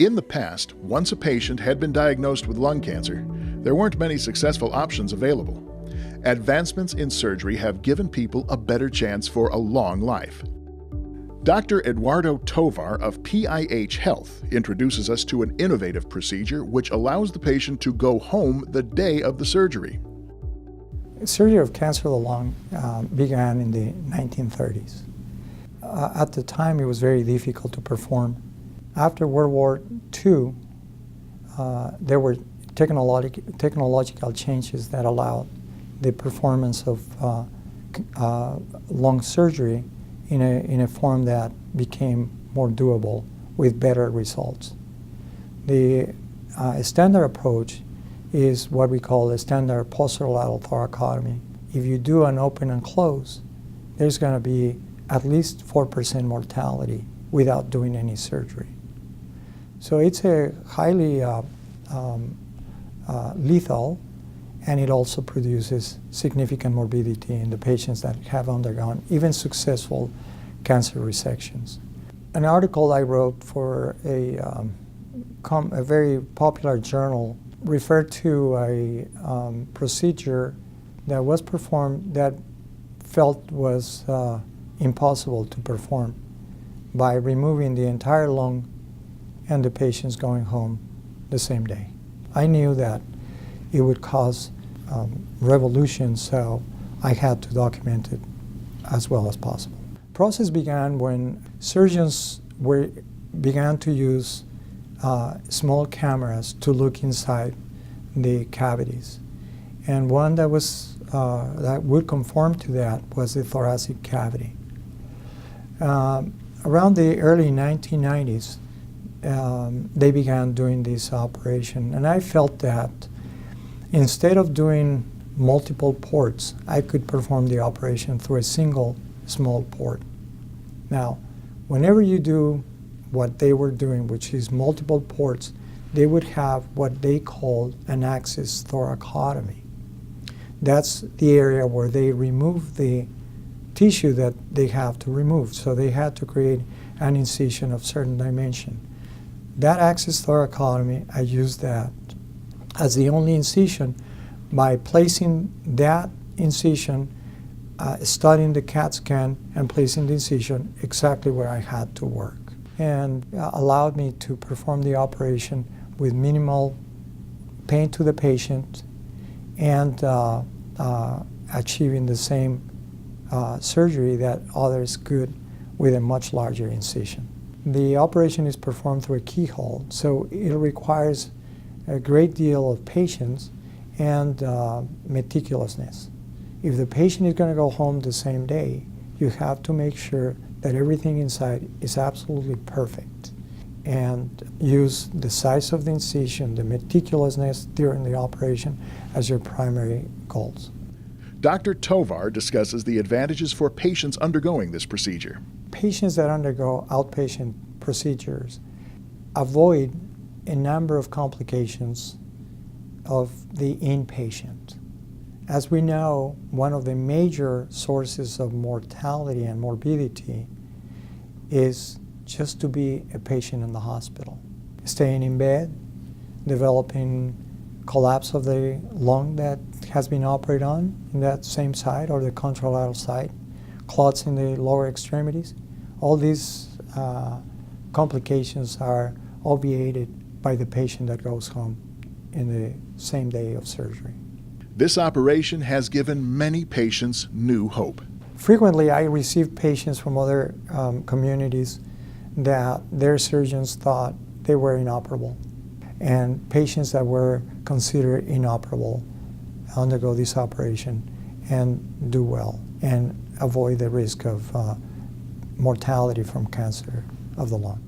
In the past, once a patient had been diagnosed with lung cancer, there weren't many successful options available. Advancements in surgery have given people a better chance for a long life. Dr. Eduardo Tovar of PIH Health introduces us to an innovative procedure which allows the patient to go home the day of the surgery. Surgery of cancer of the lung began in the 1930s. At the time, it was very difficult to perform. After World War II, there were technological changes that allowed the performance of lung surgery in a form that became more doable with better results. The standard approach is what we call a standard posterolateral thoracotomy. If you do an open and close, there's going to be at least 4% mortality without doing any surgery. So it's a highly lethal, and it also produces significant morbidity in the patients that have undergone even successful cancer resections. An article I wrote for a very popular journal referred to a procedure that was performed that felt was impossible to perform by removing the entire lung and the patients going home the same day. I knew that it would cause revolution, so I had to document it as well as possible. The process began when surgeons began to use small cameras to look inside the cavities. And one that would conform to that was the thoracic cavity. Around the early 1990s, they began doing this operation, and I felt that instead of doing multiple ports, I could perform the operation through a single small port. Now, whenever you do what they were doing, which is multiple ports, they would have what they called an axis thoracotomy. That's the area where they remove the tissue that they have to remove. So they had to create an incision of certain dimension. That axis thoracotomy, I used that as the only incision by placing that incision, studying the CAT scan and placing the incision exactly where I had to work, and allowed me to perform the operation with minimal pain to the patient and achieving the same surgery that others could with a much larger incision. The operation is performed through a keyhole, so it requires a great deal of patience and meticulousness. If the patient is going to go home the same day, you have to make sure that everything inside is absolutely perfect and use the size of the incision, the meticulousness during the operation as your primary goals. Dr. Tovar discusses the advantages for patients undergoing this procedure. Patients that undergo outpatient procedures avoid a number of complications of the inpatient. As we know, one of the major sources of mortality and morbidity is just to be a patient in the hospital, staying in bed, developing collapse of the lung that has been operated on in that same side or the contralateral side, clots in the lower extremities. All these complications are obviated by the patient that goes home in the same day of surgery. This operation has given many patients new hope. Frequently, I receive patients from other communities that their surgeons thought they were inoperable, and patients that were considered inoperable undergo this operation and do well and avoid the risk of mortality from cancer of the lung.